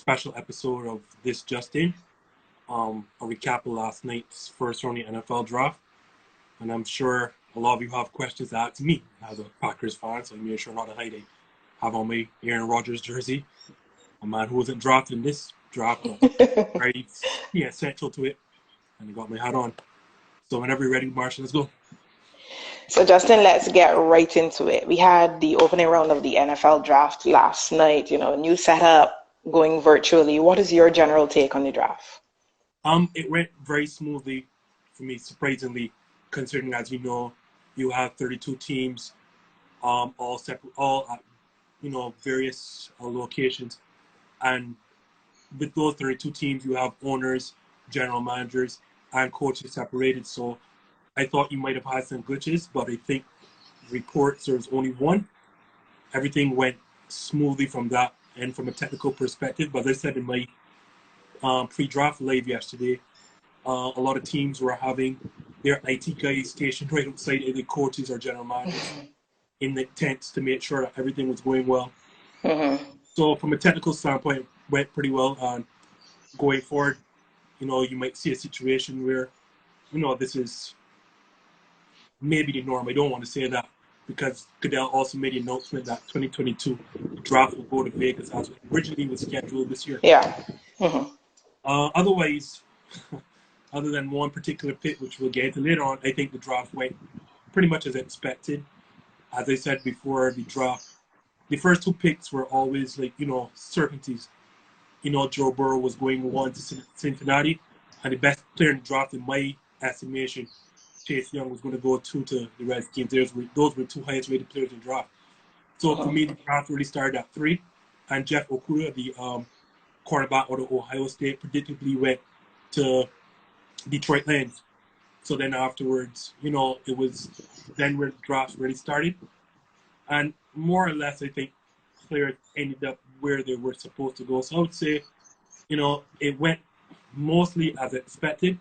special episode of This Just In. A recap of last night's first round of the NFL draft. And I'm sure a lot of you have questions to ask me as a Packers fan, so I made sure not to hide it. Have on my Aaron Rodgers jersey, a man who wasn't drafted in this draft, but very essential to it. And I got my hat on. So whenever you're ready, Marshall, let's go. So, Justin, let's get right into it. We had the opening round of the NFL draft last night, new setup going virtually. What is your general take on the draft? It went very smoothly for me, surprisingly, considering, as you know, you have 32 teams, all separate, all at, various locations. And with those 32 teams, you have owners, general managers, and coaches separated. So I thought you might have had some glitches, but I think reports there was only one. Everything went smoothly from that and from a technical perspective. But as I said in my pre-draft live yesterday, a lot of teams were having their IT guys stationed right outside the coaches or general managers in the tents to make sure that everything was going well. So from a technical standpoint, it went pretty well. And going forward, you might see a situation where, this is maybe the norm. I don't want to say that because Goodell also made the announcement that 2022 draft will go to Vegas as originally was scheduled this year. Yeah. Otherwise, other than one particular pick, which we'll get into later on, I think the draft went pretty much as expected. As I said before the draft, the first two picks were always certainties. Joe Burrow was going 1 to Cincinnati, and the best player in the draft, in my estimation, Chase Young, was going to go 2 to the Redskins. Those were two highest rated players in the draft. So for me, the draft really started at 3, and Jeff Okudah, the quarterback out of Ohio State, predictably went to Detroit Lions. So then afterwards, it was then where the draft really started. And more or less, I think players ended up where they were supposed to go. So I would say, it went mostly as expected.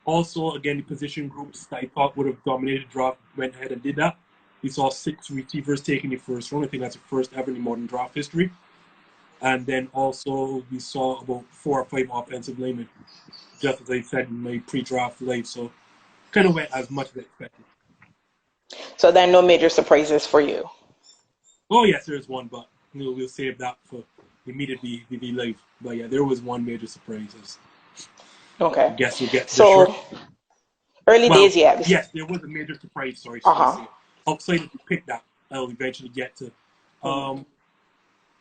Also, again, the position groups that I thought would have dominated the draft went ahead and did that. We saw 6 receivers taken in the first round. I think that's the first ever in modern draft history. And then also we saw about 4 or 5 offensive linemen, just as I said in my pre-draft live. So kind of went as much as expected. So there are no major surprises for you? Oh, yes, there is one, but we'll save that for immediately live. But yeah, there was one major surprise. Okay. I guess we'll get to so the short. Early days, yeah. Yes, there was a major surprise, sorry. Outside of the pick that I'll eventually get to.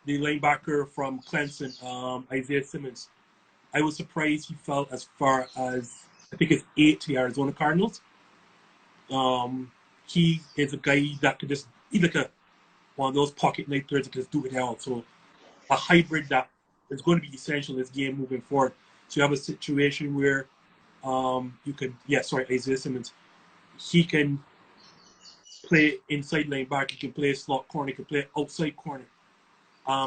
The linebacker from Clemson, Isaiah Simmons. I was surprised he fell as far as, I think it's 8 to the Arizona Cardinals. He is a guy that could just, he's like one of those pocket knife players that can just do it all. So a hybrid that is going to be essential in this game moving forward. So you have a situation where Isaiah Simmons, he can play inside linebacker, he can play slot corner, he can play outside corner.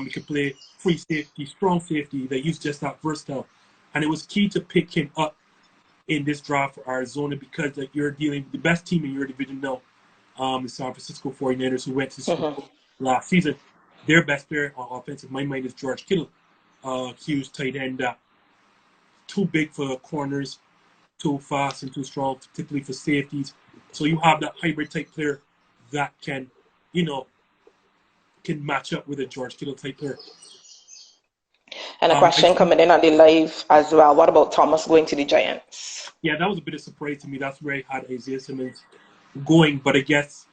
He can play free safety, strong safety. He's just that versatile. And it was key to pick him up in this draft for Arizona because you're dealing with the best team in your division now, the San Francisco 49ers, who went to the Super Bowl last season. Their best player on offense, in my mind, is George Kittle. Huge tight end, too big for corners, too fast and too strong, particularly for safeties. So you have that hybrid type player that can match up with a George Kittle type player. And a question coming in on the live as well. What about Thomas going to the Giants? Yeah, that was a bit of a surprise to me. That's where I had Isaiah Simmons going. But I guess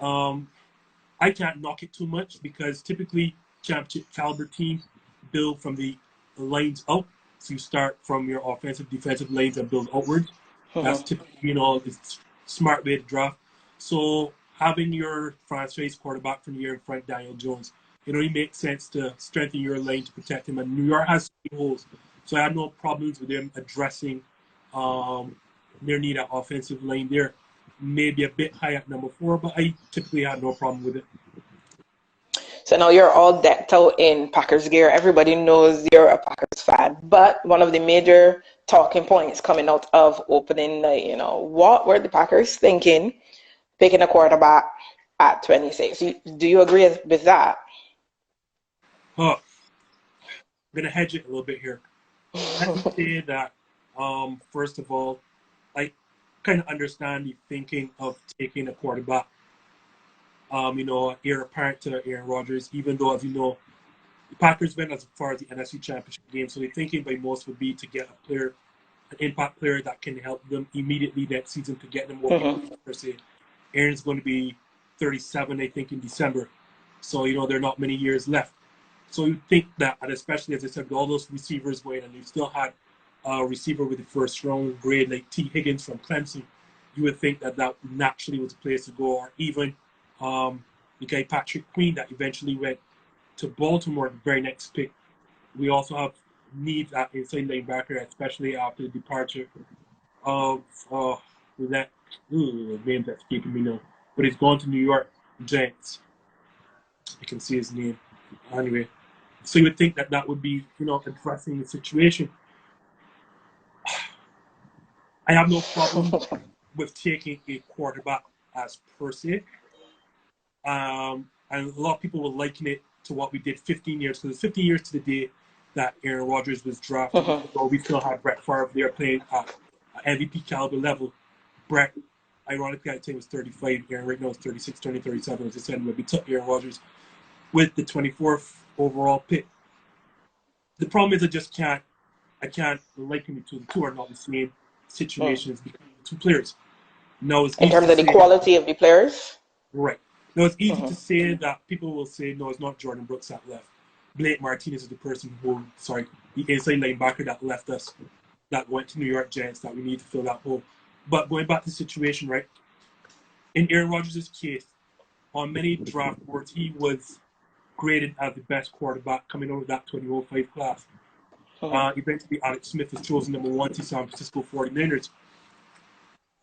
I can't knock it too much because typically championship caliber teams build from the lines out. So you start from your offensive, defensive lanes and build outwards. That's typically, it's a smart way to draft. So having your franchise quarterback from the year in front, Daniel Jones, it makes sense to strengthen your lane to protect him. And New York has holes, so I have no problems with them addressing their need at offensive line there. Maybe a bit high at number 4, but I typically had no problem with it. So now you're all decked out in Packers gear. Everybody knows you're a Packers fan. But one of the major talking points coming out of opening night, what were the Packers thinking picking a quarterback at 26? Do you agree with that? I'm gonna hedge it a little bit here. Let me say that first of all, I kind of understand the thinking of taking a quarterback. Heir apparent to Aaron Rodgers, even though, as you know, the Packers went as far as the NFC Championship game. So the thinking by most would be to get a player, an impact player that can help them immediately next season to get them more per se. Aaron's going to be 37, I think, in December. So, there are not many years left. So you think that, and especially as I said, with all those receivers going, and you still had a receiver with the first round grade like T. Higgins from Clemson, you would think that that naturally was a place to go. Or even the guy Patrick Queen that eventually went to Baltimore, the very next pick. We also have needs at inside linebacker, especially after the departure of that name that's escaping me now. But he's gone to New York Giants. I can see his name. Anyway, so you would think that that would be, addressing the situation. I have no problem with taking a quarterback as per se. And a lot of people will liken it to what we did 15 years, because it's 15 years to the day that Aaron Rodgers was drafted. So we still have Brett Favre there playing at MVP caliber level. Brett, ironically, I think was 35. Aaron right now is 36, turning 37. As I said, when we took Aaron Rodgers with the 24th overall pick. The problem is I can't liken the two. The two are not the same situations because the two players. Now it's in terms of the quality of the players? Right. Now it's easy to say that people will say, no, it's not Jordan Brooks that left. Blake Martinez is the person the inside linebacker that left us, that went to New York Giants, that we need to fill that hole. But going back to the situation, right? In Aaron Rodgers' case, on many draft boards, he was graded as the best quarterback coming out of that 2005 class. Eventually, Alex Smith was chosen number 1 to San Francisco 49ers.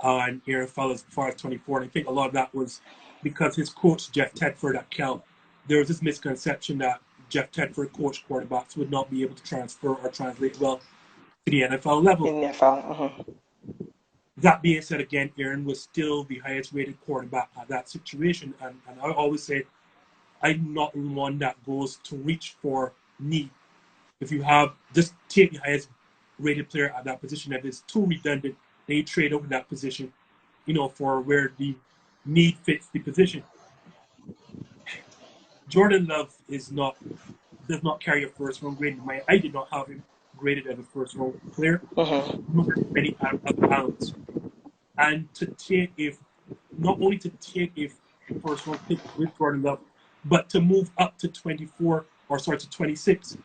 And Aaron fell as far as 24. And I think a lot of that was because his coach, Jeff Tedford at Cal, there was this misconception that Jeff Tedford coached quarterbacks would not be able to transfer or translate well to the NFL level. In the NFL. That being said, again, Aaron was still the highest rated quarterback at that situation. And I always say, I'm not one that goes to reach for need. If you have, just take the highest rated player at that position. If it's too redundant, then you trade over that position, for where the need fits the position. Jordan Love does not carry a first round grade. I did not have him graded as a first round player. Nor many other talents. And not only to take a first round pick with Jordan Love, but to move up to 26,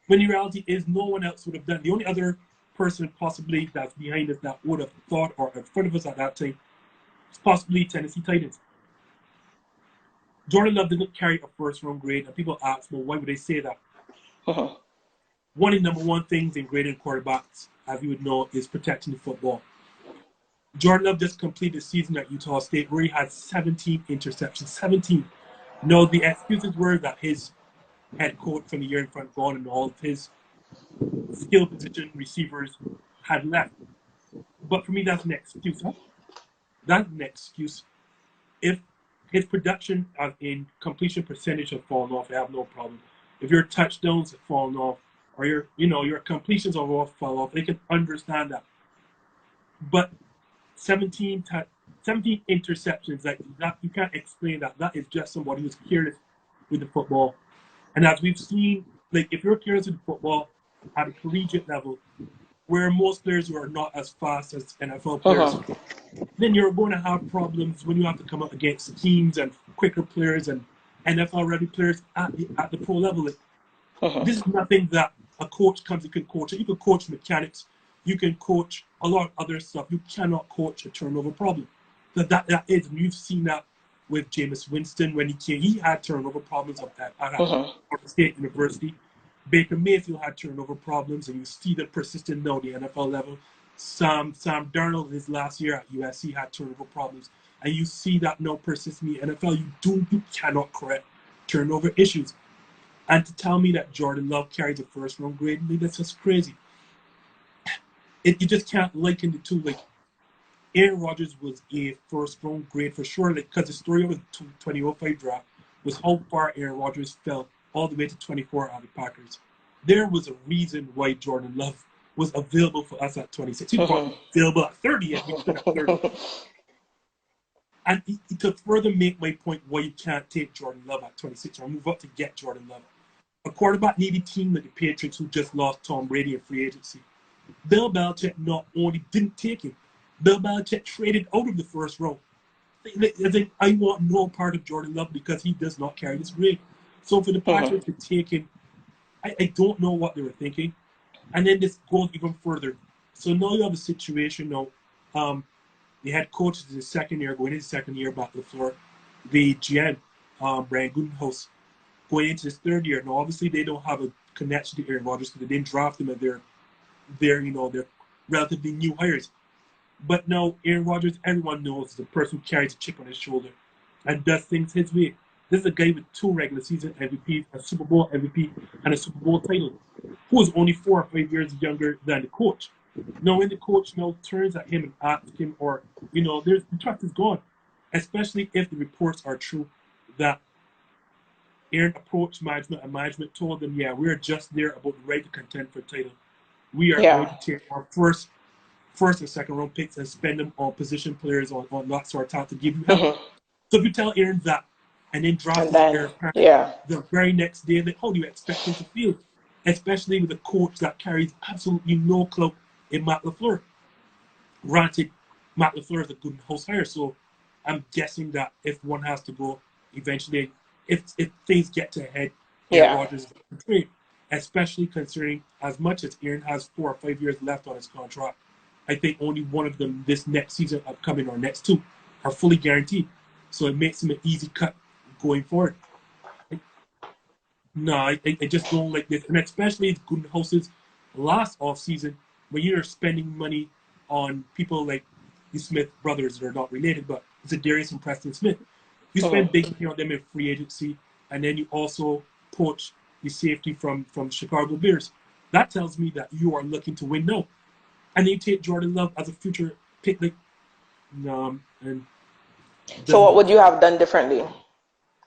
when the reality is no one else would have done. The only other person possibly that's behind us that would have thought or in front of us at that time is possibly Tennessee Titans. Jordan Love didn't carry a first round grade, and people ask, well, why would they say that? One of the number one things in grading quarterbacks, as you would know, is protecting the football. Jordan Love just completed the season at Utah State where he had 17 interceptions. 17. No, the excuses were that his head coach from the year in front gone and all of his skill position receivers had left. But for me, that's an excuse. That's an excuse. If his production in completion percentage have fallen off, I have no problem. If your touchdowns have fallen off, or your completions have all fall off, they can understand that. But 17 interceptions, like that, you can't explain that. That is just somebody who's careless with the football. And as we've seen, like if you're careless with the football at a collegiate level, where most players who are not as fast as NFL players, then you're going to have problems when you have to come up against teams and quicker players and NFL-ready players at the pro level. Like, this is nothing that a coach you can coach. You can coach mechanics. You can coach a lot of other stuff. You cannot coach a turnover problem. That is, and you've seen that with Jameis Winston when he came. He had turnover problems at Florida State University. Baker Mayfield had turnover problems, and you see them persistent now at the NFL level. Sam Darnold, his last year at USC, had turnover problems, and you see that now persisting in the NFL. You cannot correct turnover issues. And to tell me that Jordan Love carries a first round grade, that's just crazy. You just can't liken the two. Like Aaron Rodgers was a first round grade for sure, because the story of the 2005 draft was how far Aaron Rodgers fell all the way to 24 out of the Packers. There was a reason why Jordan Love was available for us at 26. He wasn't available at 30 yet. We stood at 30. And to further make my point why you can't take Jordan Love at 26 or move up to get Jordan Love, a quarterback needy team like the Patriots who just lost Tom Brady in free agency, Bill Belichick not only didn't take him, Bill Belichick traded out of the first round. I want no part of Jordan Love because he does not carry this grade. So for the Patriots to take him, I don't know what they were thinking. And then this goes even further. So now you have a situation now. The head coach is his second year, going into his second year back to the floor. The GM, Brian Gutenhaus, going into his third year. Now, obviously, they don't have a connection to Aaron Rodgers because they didn't draft him, and they're relatively new hires. But now Aaron Rodgers, everyone knows, is the person who carries a chip on his shoulder and does things his way. This is a guy with 2 regular season MVPs, a Super Bowl MVP, and a Super Bowl title, who is only 4 or 5 years younger than the coach. Now, when the coach now turns at him and asks him, or, the trust is gone, especially if the reports are true that Aaron approached management and management told them, yeah, we're just there about the right to contend for a title. We are going to take our first and second round picks and spend them on position players on that sort of talent to give you help. So if you tell Aaron that and then draft Aaron the very next day, how do you expect him to feel? Especially with a coach that carries absolutely no clout in Matt LaFleur. Granted, Matt LaFleur is a good host hire, so I'm guessing that if one has to go eventually, if things get to a head, Aaron Rodgers is going to trade. Especially considering as much as Aaron has 4 or 5 years left on his contract, I think only one of them this next season upcoming or next 2 are fully guaranteed. So it makes him an easy cut going forward. I just don't like this. And especially Gutenhaus's last offseason, when you're spending money on people like the Smith brothers that are not related, but it's a Darius and Preston Smith. You spend big money on them in free agency, and then you also poach the safety from Chicago Bears. That tells me that you are looking to win now. And then you take Jordan Love as a future pick. So what would you have done differently?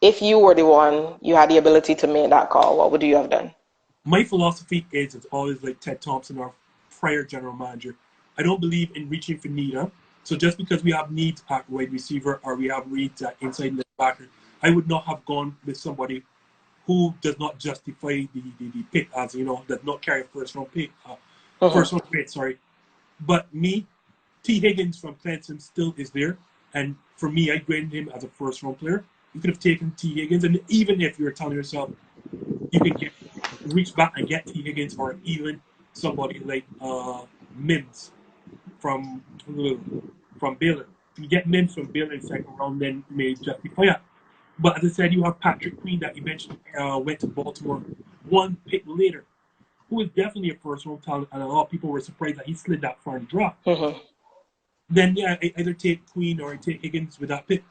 If you were the one, you had the ability to make that call, what would you have done? My philosophy is it's always like Ted Thompson, our prior general manager. I don't believe in reaching for need. So just because we have needs at wide receiver or we have needs at inside linebacker, I would not have gone with somebody who does not justify the pick as, does not carry a first round pick. But me, T. Higgins from Clemson still is there. And for me, I graded him as a first round player. You could have taken T. Higgins. And even if you're telling yourself you can reach back and get T. Higgins or even somebody like Mims from Baylor. If you get Mims from Baylor in the second round, then you may justify that. But as I said, you have Patrick Queen that eventually went to Baltimore 1 pick later, who is definitely a first-round talent, and a lot of people were surprised that he slid that far in the draft. Then, I either take Queen or I take Higgins with that pick.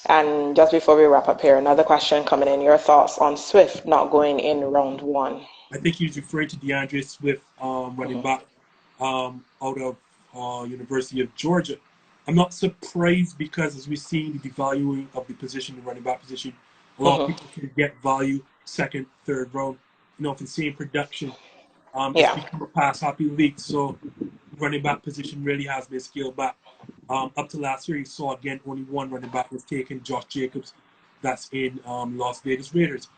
And just before we wrap up here, another question coming in. Your thoughts on Swift not going in round 1? I think he's referring to DeAndre Swift, running back out of University of Georgia. I'm not surprised because as we've seen the devaluing of the position, the running back position, a lot of people can get value second, third round, for the same production. It's become a pass-happy league, so running back position really has been scaled back. Up to last year, you saw again only one running back was taken, Josh Jacobs, that's in Las Vegas Raiders.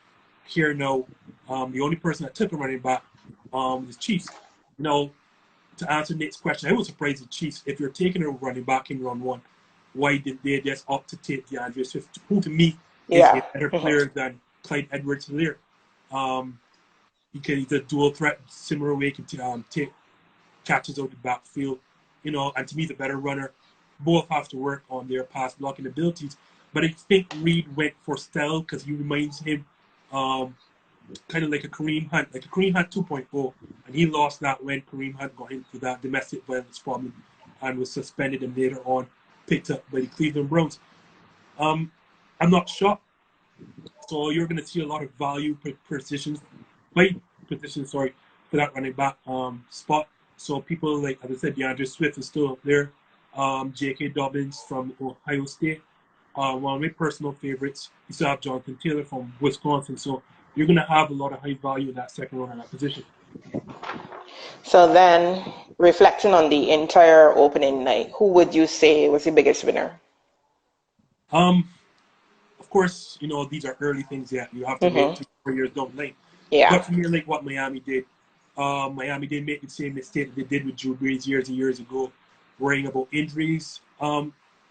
Here now, the only person that took a running back was Chiefs. To answer Nick's question, I was surprised the Chiefs, if you're taking a running back in round 1, why did they just opt to take DeAndre Swift, who to me is a better player than Clyde Edwards-Helaire. He's a dual threat, similar way he can take catches out the backfield, and to me, the better runner. Both have to work on their pass blocking abilities. But I think Reed went for style because he reminds him kind of like a Kareem Hunt 2.0. And he lost that when Kareem Hunt got into that domestic violence problem and was suspended and later on picked up by the Cleveland Browns. I'm not shocked. So you're going to see a lot of value for that running back spot. So people like, as I said, DeAndre Swift is still there. J.K. Dobbins from Ohio State. one of my personal favorites. You still have Jonathan Taylor from Wisconsin, so you're going to have a lot of high value in that second round in that position. So then, reflecting on the entire opening night, who would you say was the biggest winner? Of course, you know, these are early things yet. You have to wait Mm-hmm. 2 years down the line. Yeah. But for me, like what Miami did, Miami didn't make the same mistake that they did with Drew Brees years and years ago, worrying about injuries.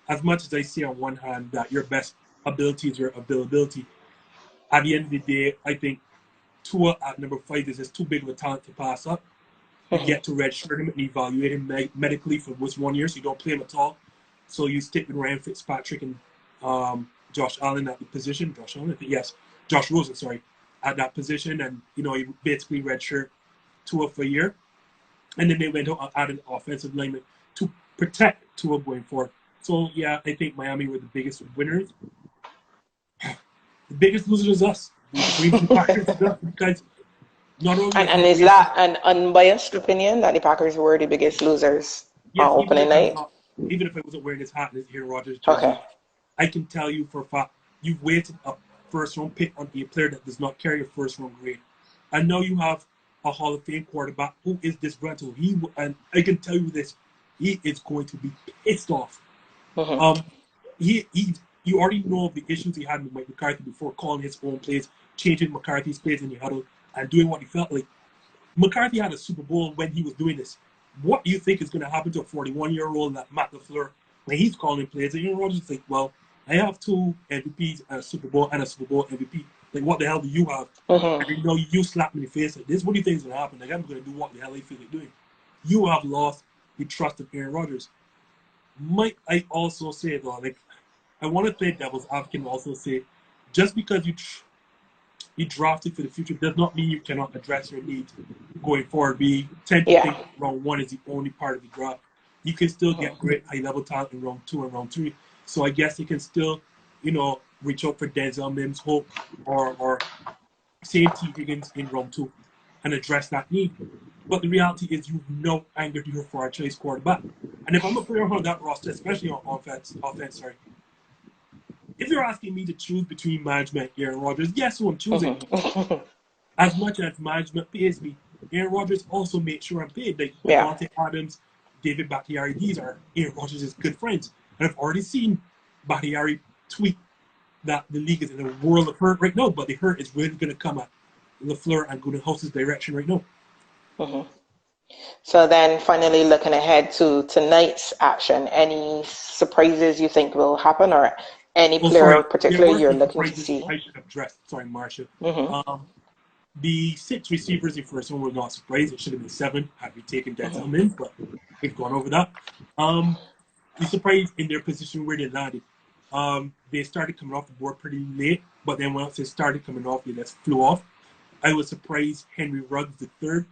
As much as I say on one hand that your best ability is your availability, at the end of the day, I think Tua at number 5 is just too big of a talent to pass up. You Mm-hmm. get to redshirt him and evaluate him medically for this 1 year, so you don't play him at all. So you stick with Ryan Fitzpatrick and Josh Allen at the position. Josh Allen, yes, Josh Rosen, sorry, at that position, and you know you basically redshirt Tua for a year, and then they went out and added offensive lineman to protect Tua going forward. So yeah, I think Miami were the biggest winners. The biggest losers is us. The Green Bay Packers is us because not only And have we is wasted. that an unbiased opinion that the Packers were the biggest losers on Yes, opening night? even if I wasn't wearing this hat and this Aaron Rodgers jersey, Okay. I can tell you for a fact you've wasted a first round pick on a player that does not carry a first round grade. I know you have a Hall of Fame quarterback who is disgruntled. And I can tell you this, he is going to be pissed off. Mm-hmm. He you already know the issues he had with Mike McCarthy before calling his own plays, changing McCarthy's plays in the huddle, and doing what he felt like. McCarthy had a Super Bowl when he was doing this. What do you think is going to happen to a 41-year-old like Matt LaFleur when he's calling plays? And Aaron Rodgers is like, well, I have 2 MVPs and a Super Bowl MVP. Like, what the hell do you have? Mm-hmm. And you know, you slap me in the face like this. What do you think is going to happen? Like, I'm going to do what the hell I feel like doing. You have lost the trust of Aaron Rodgers. Might I also say, though, like, I want to play devil's advocate and also say, just because you drafted for the future does not mean you cannot address your needs going forward. We tend to think round 1 is the only part of the draft. You can still get great high-level talent in round 2 and round 3. So I guess you can still, you know, reach out for Denzel Mims, Hope, or same T. Higgins in round 2 and address that need. But the reality is you've no anger to your franchise quarterback. And if I'm a player on that roster, especially on offense, if you're asking me to choose between management and Aaron Rodgers, guess who I'm choosing? Mm-hmm. As much as management pays me, Aaron Rodgers also makes sure I'm paid. Like Yeah. Devontae Adams, David Bakhtiari, these are Aaron Rodgers' good friends. And I've already seen Bakhtiari tweet that the league is in a world of hurt right now, but the hurt is really going to come at LaFleur and Gutekunst's direction right now. Mm-hmm. So then, finally, looking ahead to tonight's action, any surprises you think will happen, or any player particularly you're looking to see? I should have dressed. Sorry, Marsha. Mm-hmm. The 6 receivers, the first one was not surprised. It should have been 7 had we taken Denzel Mims, but we've gone over that. The surprise in their position where they landed. They started coming off the board pretty late, but then once they started coming off, they just flew off. I was surprised Henry Ruggs III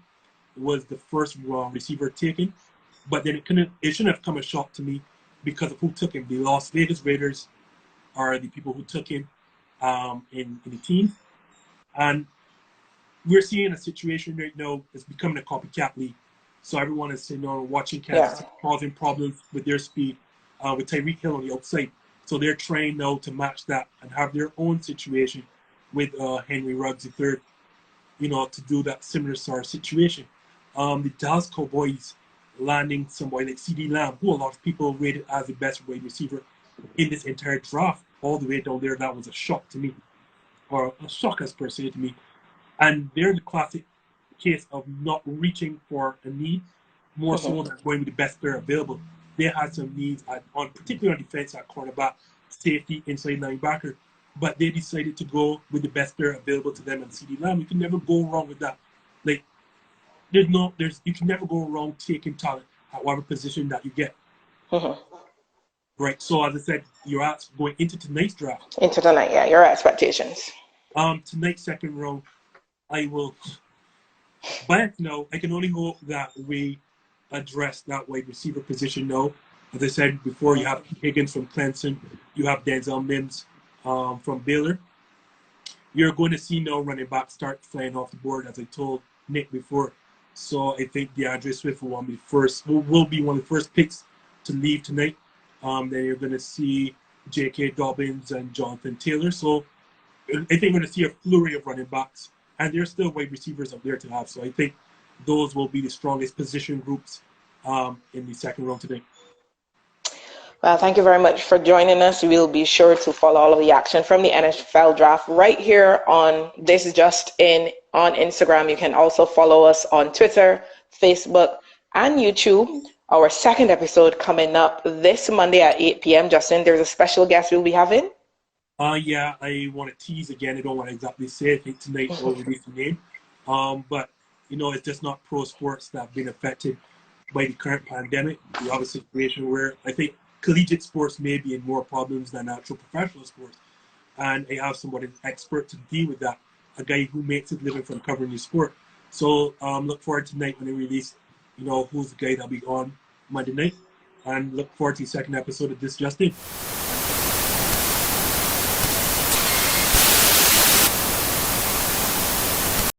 was the first receiver taken, but then it shouldn't have come as a shock to me because of who took him. The Las Vegas Raiders are the people who took him in the team, and we're seeing a situation right now that's becoming a copycat league. So everyone is sitting on watching Kansas City causing problems with their speed, with Tyreek Hill on the outside. So they're trying now to match that and have their own situation with Henry Ruggs III, you know, to do that similar sort of situation. The Dallas Cowboys landing somebody like CeeDee Lamb, who a lot of people rated as the best wide receiver in this entire draft, all the way down there. That was a shock to me, or a shock as per se to me. And they're the classic case of not reaching for a need, more so than going with the best player available. They had some needs, particularly on defense at cornerback, safety, inside linebacker, but they decided to go with the best player available to them and CeeDee Lamb. You can never go wrong with that. Like, you can never go wrong taking talent at whatever position that you get. Right. So as I said, you're asked going into tonight's draft. Into tonight, yeah. Your expectations. Tonight's second round, I will. But no, I can only hope that we address that wide receiver position now. As I said before, you have Higgins from Clemson, you have Denzel Mims from Baylor. You're going to see now running back start flying off the board, as I told Nick before. So I think DeAndre Swift will be one of the first picks to leave tonight. Then you're going to see J.K. Dobbins and Jonathan Taylor. So I think we're going to see a flurry of running backs, and there's still wide receivers up there to have. So I think those will be the strongest position groups in the second round today. Well, thank you very much for joining us. We'll be sure to follow all of the action from the NFL draft right here on This Is Just In on Instagram. You can also follow us on Twitter, Facebook, and YouTube. Our second episode coming up this Monday at 8 p.m. Justin, there's a special guest we'll be having. Yeah, I want to tease again. I don't want to exactly say. I think tonight we'll release the name. But, you know, it's just not pro sports that have been affected by the current pandemic. We have a situation where I think collegiate sports may be in more problems than actual professional sports. And I have somebody expert to deal with that, a guy who makes a living from covering the sport. So look forward tonight when they release, you know, who's the guy that'll be on Monday night. And look forward to the second episode of This Just In.